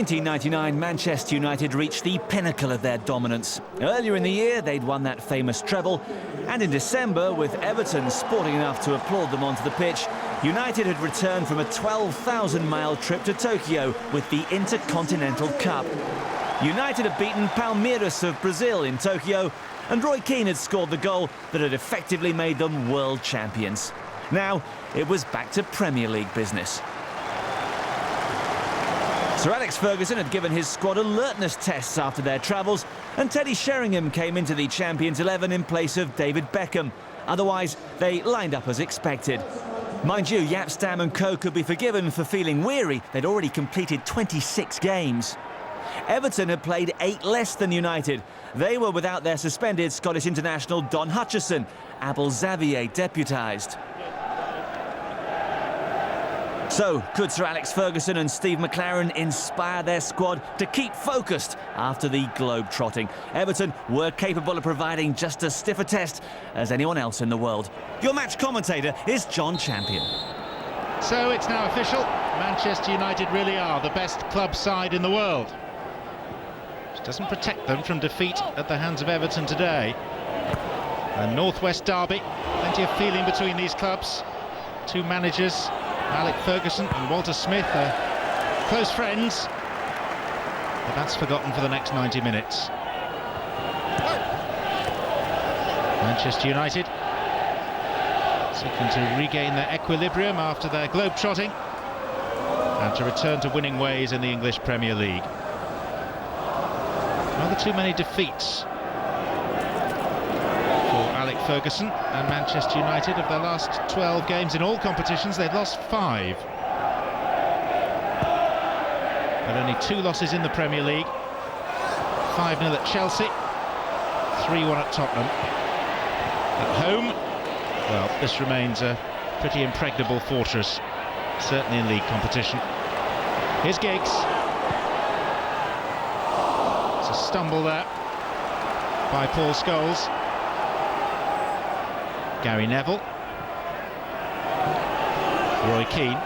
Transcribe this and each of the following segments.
1999, Manchester United reached the pinnacle of their dominance. Earlier in the year, they'd won that famous treble, and in December, with Everton sporting enough to applaud them onto the pitch, United had returned from a 12,000-mile trip to Tokyo with the Intercontinental Cup. United had beaten Palmeiras of Brazil in Tokyo, and Roy Keane had scored the goal that had effectively made them world champions. Now, it was back to Premier League business. Sir Alex Ferguson had given his squad alertness tests after their travels, and Teddy Sheringham came into the Champions 11 in place of David Beckham. Otherwise, they lined up as expected. Mind you, Jaap Stam and co could be forgiven for feeling weary. They'd already completed 26 games. Everton had played 8 less than United. They were without their suspended Scottish international Don Hutchison. Abel Xavier deputised. So, could Sir Alex Ferguson and Steve McClaren inspire their squad to keep focused after the globe-trotting? Everton were capable of providing just as stiff a test as anyone else in the world. Your match commentator is John Champion. So it's now official. Manchester United really are the best club side in the world. Which doesn't protect them from defeat at the hands of Everton today. A Northwest derby, plenty of feeling between these clubs. Two managers, Alex Ferguson and Walter Smith, are close friends, but that's forgotten for the next 90 minutes. Manchester United seeking to regain their equilibrium after their globe-trotting and to return to winning ways in the English Premier League. Rather too many defeats for Alex Ferguson and Manchester United. Of their last 12 games in all competitions, they've lost 5. But only 2 losses in the Premier League. 5-0 at Chelsea, 3-1 at Tottenham. At home, well, this remains a pretty impregnable fortress, certainly in league competition. Here's Giggs. It's a stumble there by Paul Scholes. Gary Neville. Roy Keane.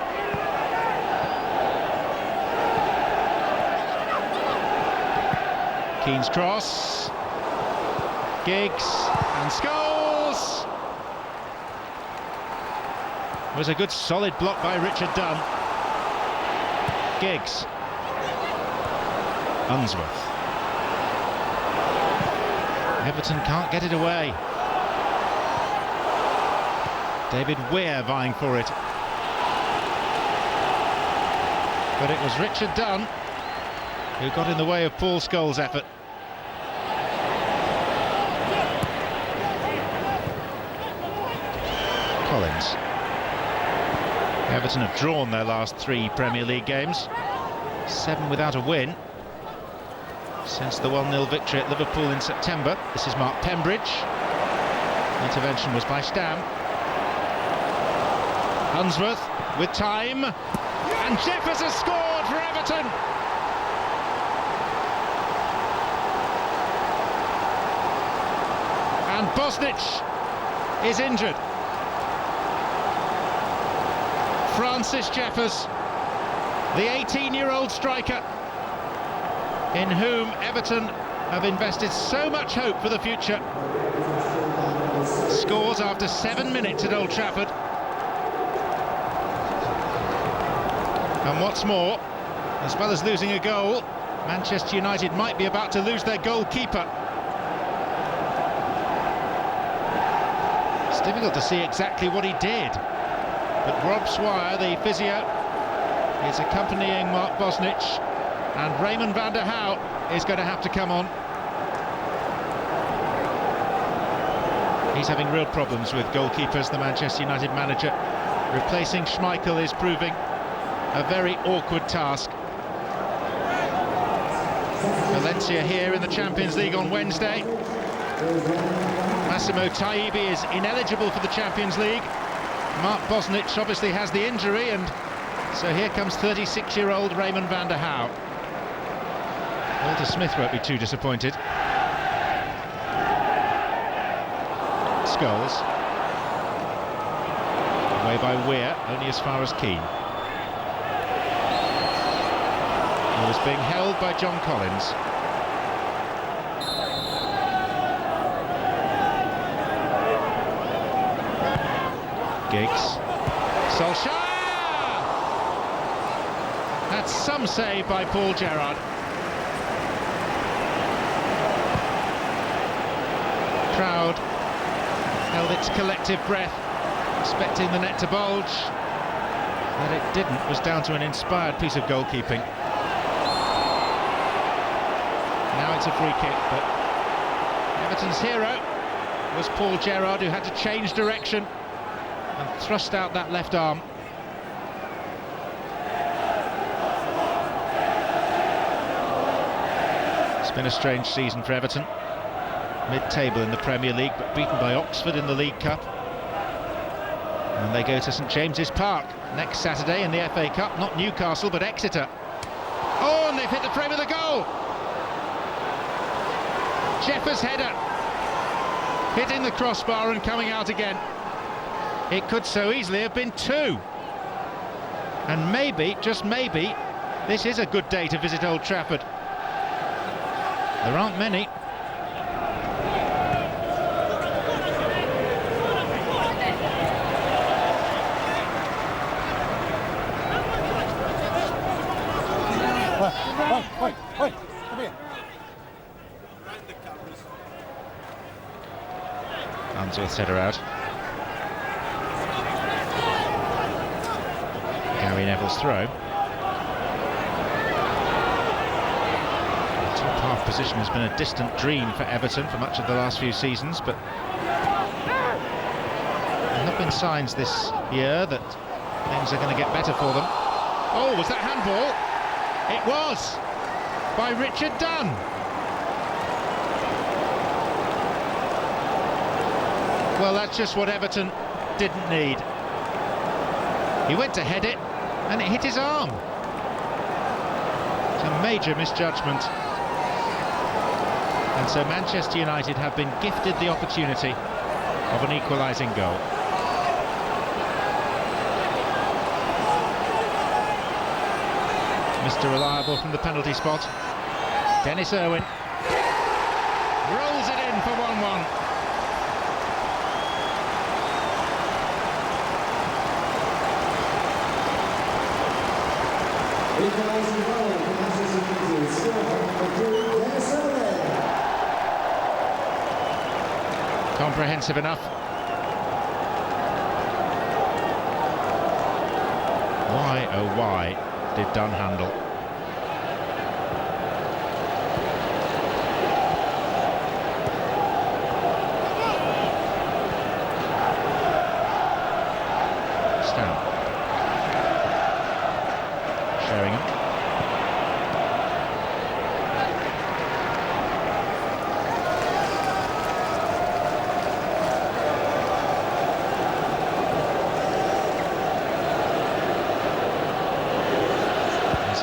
Keane's cross. Giggs and Scholes. It was a good solid block by Richard Dunn. Giggs. Unsworth. Everton can't get it away. David Weir vying for it. But it was Richard Dunn who got in the way of Paul Scholes' effort. Collins. Everton have drawn their last 3 Premier League games. 7 without a win since the 1-0 victory at Liverpool in September. This is Mark Pembridge. The intervention was by Stam. Unsworth with time, and Jeffers has scored for Everton. And Bosnich is injured. Francis Jeffers, the 18-year-old striker, in whom Everton have invested so much hope for the future, scores after 7 minutes at Old Trafford. And what's more, as well as losing a goal, Manchester United might be about to lose their goalkeeper. It's difficult to see exactly what he did, but Rob Swire, the physio, is accompanying Mark Bosnich, and Raymond van der Hout is going to have to come on. He's having real problems with goalkeepers, the Manchester United manager. Replacing Schmeichel is proving a very awkward task. Valencia here in the Champions League on Wednesday. Massimo Taibi is ineligible for the Champions League. Mark Bosnich obviously has the injury, and so here comes 36-year-old Raymond van der Hout. Walter Smith won't be too disappointed. Scholes. Away by Weir, only as far as Keane. was being held by John Collins. Giggs. Solskjaer! That's some save by Paul Gerrard. Crowd held its collective breath, expecting the net to bulge. That it didn't was down to an inspired piece of goalkeeping. Now it's a free kick, but Everton's hero was Paul Gerrard, who had to change direction and thrust out that left arm. It's been a strange season for Everton. Mid-table in the Premier League, but beaten by Oxford in the League Cup. And they go to St James's Park next Saturday in the FA Cup, not Newcastle but Exeter. Oh, and they've hit the frame of the goal! Jeffer's header, hitting the crossbar and coming out again. It could so easily have been 2. And maybe, just maybe, this is a good day to visit Old Trafford. There aren't many. Come here. Unsworth's header out. Gary Neville's throw. The top half position has been a distant dream for Everton for much of the last few seasons, but there have not been signs this year that things are going to get better for them. Oh, was that handball? It was! By Richard Dunn. Well, that's just what Everton didn't need. He went to head it, and it hit his arm. It's a major misjudgment. And so Manchester United have been gifted the opportunity of an equalising goal. Mr. Reliable from the penalty spot. Dennis Irwin rolls it in for 1-1. Equalising goal for Manchester United, scored by Dennis Irwin. Comprehensive enough. Why, oh why, did Dunn handle? Stan. Sheringham.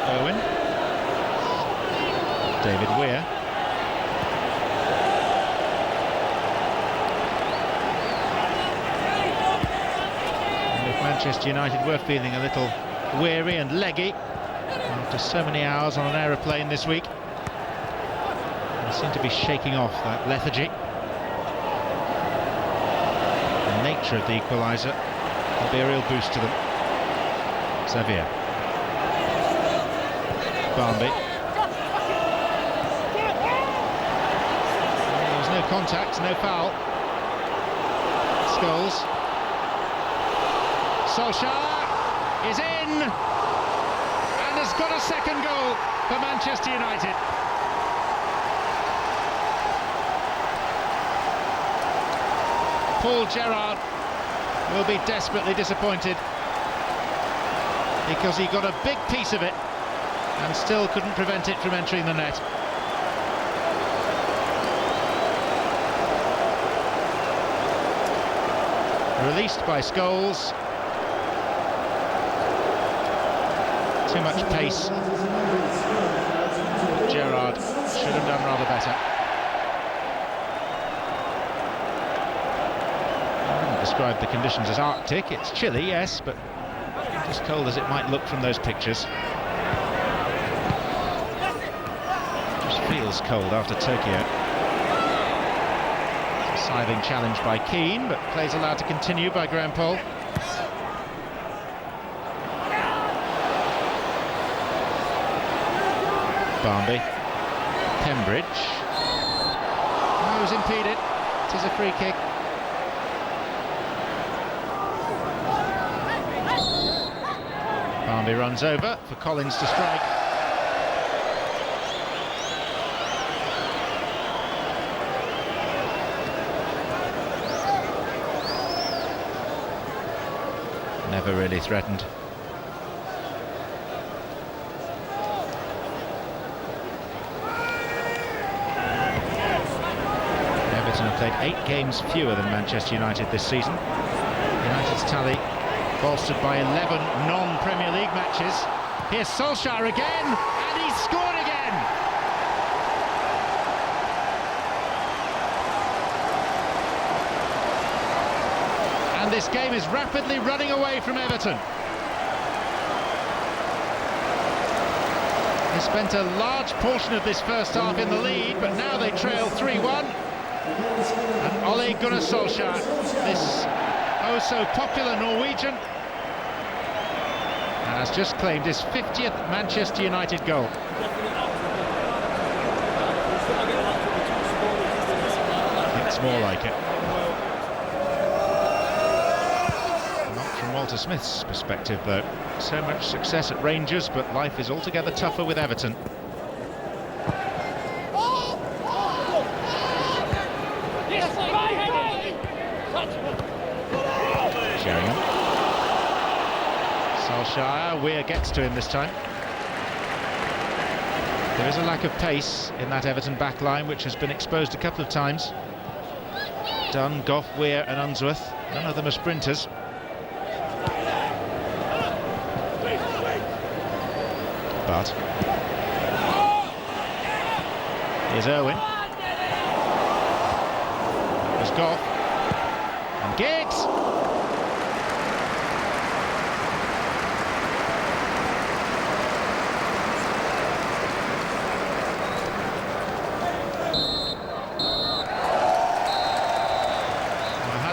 Owen, David Weir, and if Manchester United were feeling a little weary and leggy after so many hours on an aeroplane this week, they seem to be shaking off that lethargy. The nature of the equaliser will be a real boost to them. Xavier. Barnby. There was no contact, no foul. Scholes. Solskjaer is in and has got a second goal for Manchester United. Paul Gerrard will be desperately disappointed because he got a big piece of it and still couldn't prevent it from entering the net. Released by Scholes. Too much pace. Gerrard should have done rather better. I wouldn't describe the conditions as Arctic. It's chilly, yes, but as cold as it might look from those pictures. feels cold after Tokyo. It's a scything challenge by Keane, but plays allowed to continue by Graham Poll. Barnby. Pembridge. Oh, he was impeded. It is a free kick. Barnby runs over for Collins to strike. Never really threatened. Everton have played 8 games fewer than Manchester United this season. United's tally bolstered by 11 non-Premier League matches. Here's Solskjaer again, and he's scored again! And this game is rapidly running away from Everton. They spent a large portion of this first half in the lead, but now they trail 3-1. And Ole Gunnar Solskjaer, this oh-so popular Norwegian, has just claimed his 50th Manchester United goal. It's more like it. Not from Walter Smith's perspective, though. So much success at Rangers, but life is altogether tougher with Everton. Solskjaer, Weir gets to him this time. There is a lack of pace in that Everton back line, which has been exposed a couple of times. Dunn, Goff, Weir and Unsworth, none of them are sprinters. But here's Irwin. There's Goff and Giggs.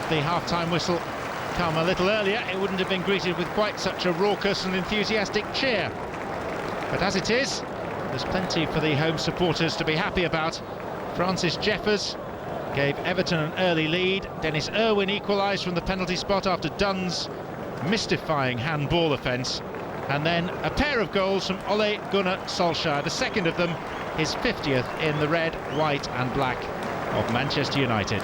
The half-time whistle come a little earlier, it wouldn't have been greeted with quite such a raucous and enthusiastic cheer. But as it is, there's plenty for the home supporters to be happy about. Francis Jeffers gave Everton an early lead. Dennis Irwin equalised from the penalty spot after Dunn's mystifying handball offence. And then a pair of goals from Ole Gunnar Solskjaer, the second of them, his 50th in the red, white and black of Manchester United.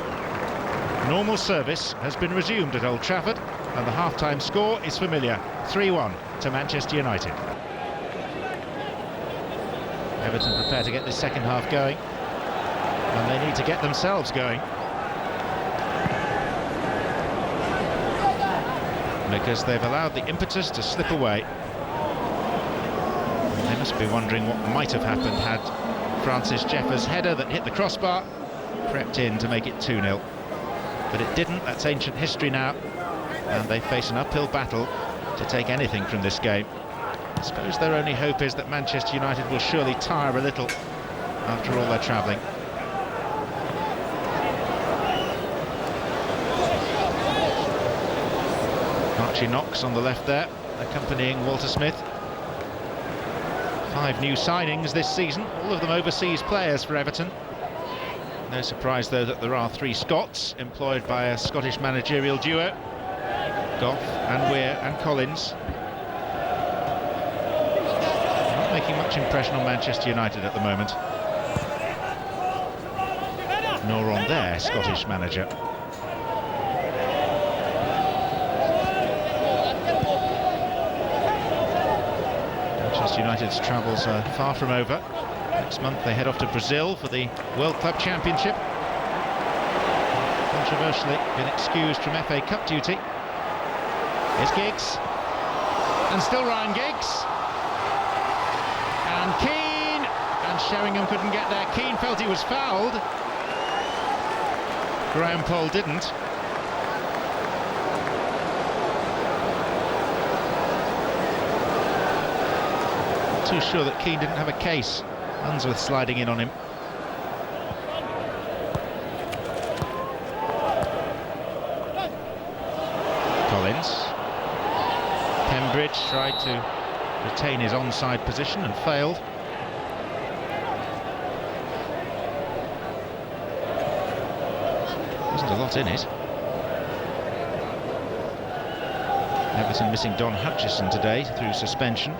Normal service has been resumed at Old Trafford, and the half-time score is familiar, 3-1 to Manchester United. Everton prepare to get this second half going, and they need to get themselves going. Because they've allowed the impetus to slip away. They must be wondering what might have happened had Francis Jeffers' header that hit the crossbar crept in to make it 2-0. But it didn't. That's ancient history now, and they face an uphill battle to take anything from this game. I suppose their only hope is that Manchester United will surely tire a little after all their travelling. Archie Knox on the left there, accompanying Walter Smith. 5 new signings this season, all of them overseas players for Everton. No surprise, though, that there are 3 Scots employed by a Scottish managerial duo. Goff and Weir and Collins. Not making much impression on Manchester United at the moment. Nor on their Scottish manager. Manchester United's travels are far from over. Next month they head off to Brazil for the World Club Championship. Controversially been excused from FA Cup duty. Here's Giggs. And still Ryan Giggs. And Keane. And Sheringham couldn't get there. Keane felt he was fouled. Graham Poll didn't. Not too sure that Keane didn't have a case. Unsworth sliding in on him. Collins. Pembridge tried to retain his onside position and failed. Wasn't a lot in it. Everton missing Don Hutchison today through suspension.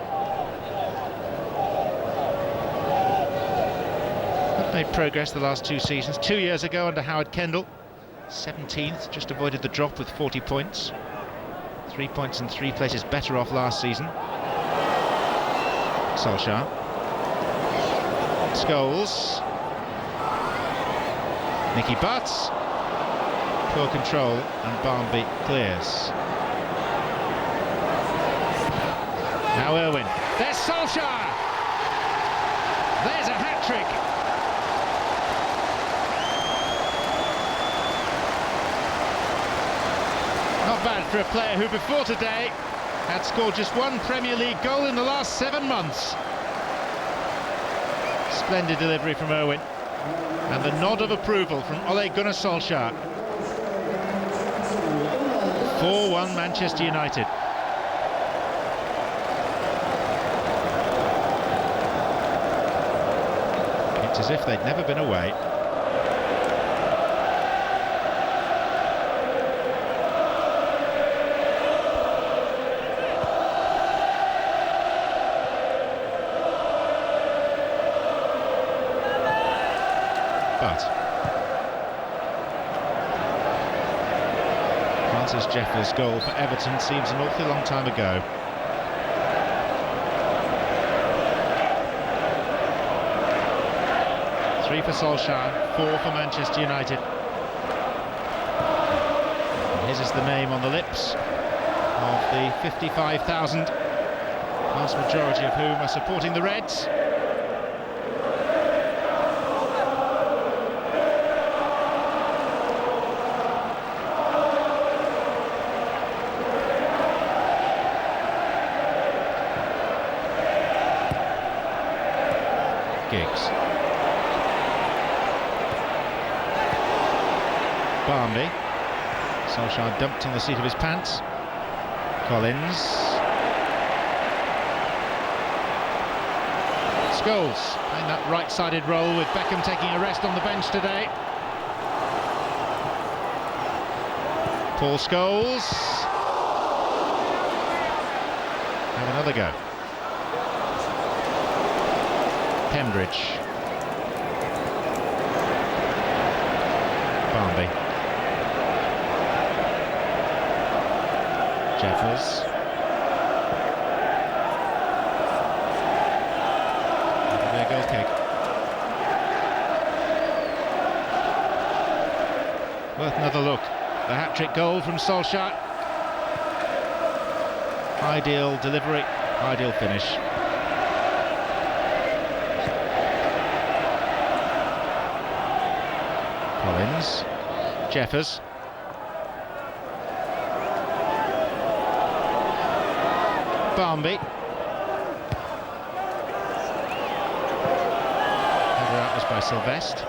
They've made progress the last 2 seasons. 2 years ago under Howard Kendall, 17th, just avoided the drop with 40 points. 3 points and 3 places better off last season. Solskjaer. Scholes. Nicky Butt. Poor control, and Barnby clears. Now Irwin. There's Solskjaer! There's a hat-trick! Not bad for a player who before today had scored just 1 Premier League goal in the last 7 months. Splendid delivery from Irwin. And the nod of approval from Ole Gunnar Solskjaer. 4-1 Manchester United. It's as if they'd never been away. But Francis Jeffers' goal for Everton seems an awfully long time ago. Three for Solskjaer, 4 for Manchester United. And his is the name on the lips of the 55,000, vast majority of whom are supporting the Reds. Giggs. Barnby. Solskjaer dumped on the seat of his pants. Collins. Scholes playing that right-sided role with Beckham taking a rest on the bench today. Paul Scholes. Have another go. Pembridge. Barnby. Jeffers. Their goal kick. Worth another look. The hat-trick goal from Solskjaer. Ideal delivery, ideal finish. Collins, Jeffers. Barnby. Header out was by Sylvestre.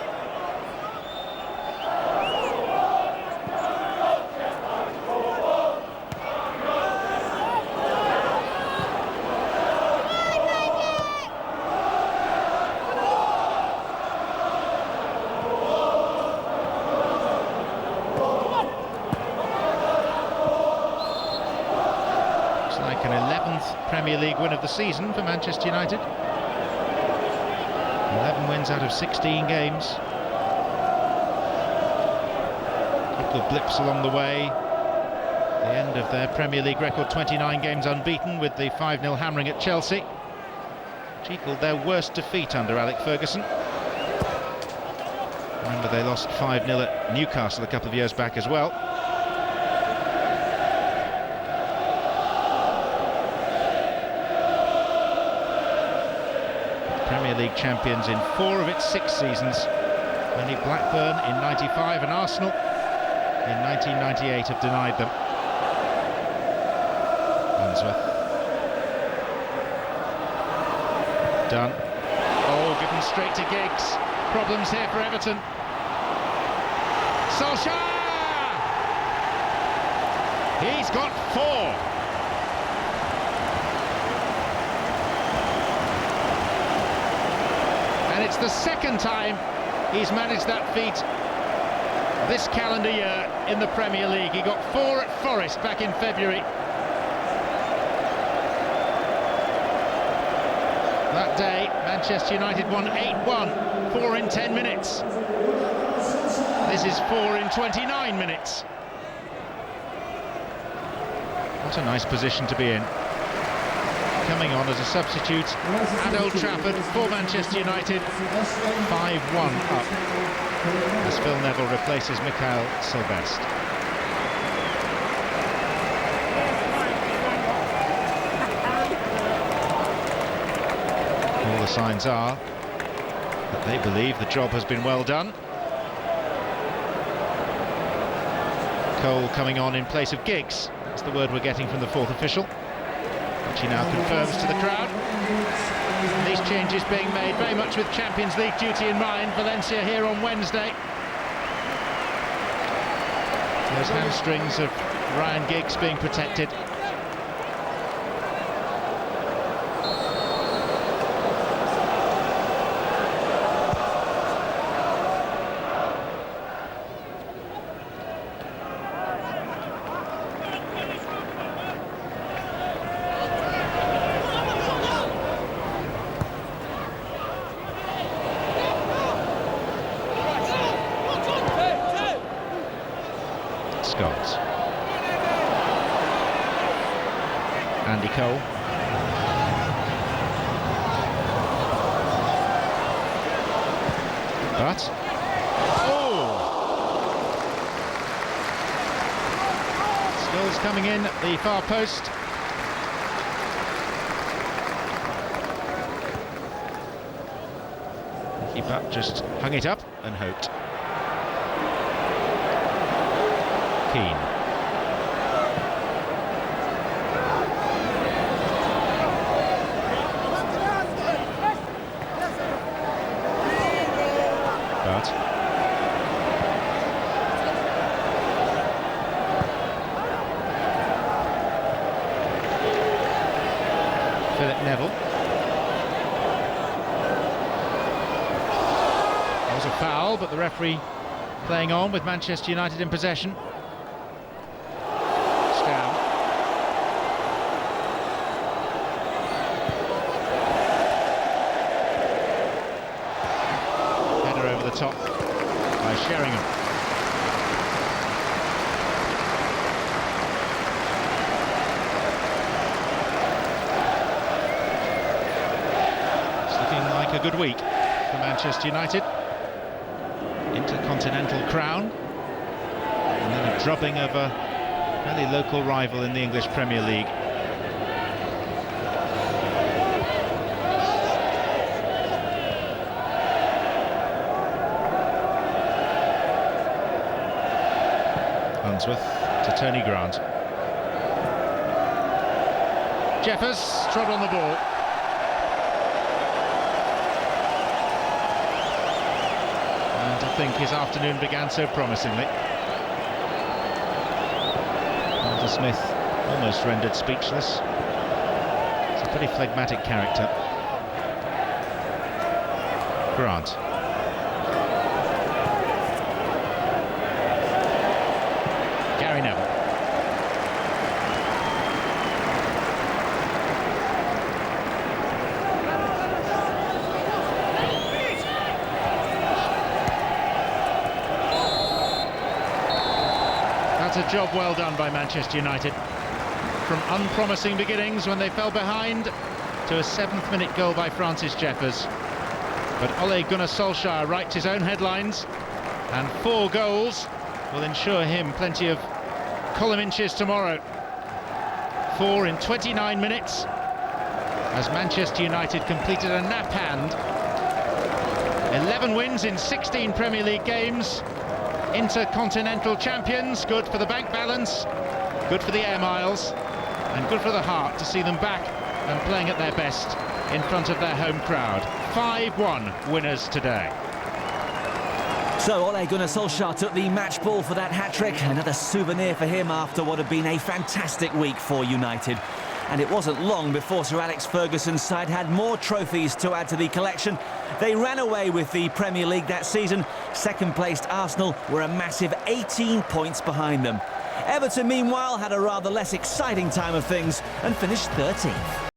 Like an 11th Premier League win of the season for Manchester United. 11 wins out of 16 games. A couple of blips along the way. The end of their Premier League record, 29 games unbeaten, with the 5-0 hammering at Chelsea, which equalled their worst defeat under Alec Ferguson. Remember, they lost 5-0 at Newcastle a couple of years back as well. Premier League champions in 4 of its 6 seasons. Only Blackburn in '95 and Arsenal in 1998 have denied them. Unsworth. Done. Oh, given straight to Giggs. Problems here for Everton. Solskjaer! He's got 4. And it's the second time he's managed that feat this calendar year in the Premier League. He got 4 at Forest back in February. That day, Manchester United won 8-1, 4 in 10 minutes. This is 4 in 29 minutes. What a nice position to be in. Coming on as a substitute at Old Trafford for Manchester United, 5-1 up, as Phil Neville replaces Mikhail Sylvestre. All the signs are that they believe the job has been well done. Cole coming on in place of Giggs. That's the word we're getting from the fourth official, which he now confirms to the crowd. And these changes being made very much with Champions League duty in mind. Valencia here on Wednesday. Those hamstrings of Ryan Giggs being protected. Scots. Andy Cole. But Scholes coming in at the far post. Keeper just hung it up and hoped. Keane. But Philip Neville. That was a foul, but the referee playing on with Manchester United in possession. Top by Sheringham. It's looking like a good week for Manchester United. Intercontinental crown, and then a drubbing of a fairly local rival in the English Premier League. Unsworth to Tony Grant. Jeffers trod on the ball. And I think his afternoon began so promisingly. Walter Smith almost rendered speechless. It's a pretty phlegmatic character. Grant. Neville. That's a job well done by Manchester United. From unpromising beginnings when they fell behind to a 7th minute goal by Francis Jeffers. But Ole Gunnar Solskjaer writes his own headlines, and 4 goals will ensure him plenty of column inches tomorrow. 4 in 29 minutes as Manchester United completed a nap hand. 11 wins in 16 Premier League games. Intercontinental champions. Good for the bank balance, good for the air miles, and good for the heart to see them back and playing at their best in front of their home crowd. 5-1 winners today. So Ole Gunnar Solskjaer took the match ball for that hat-trick. Another souvenir for him after what had been a fantastic week for United. And it wasn't long before Sir Alex Ferguson's side had more trophies to add to the collection. They ran away with the Premier League that season. Second-placed Arsenal were a massive 18 points behind them. Everton, meanwhile, had a rather less exciting time of things and finished 13th.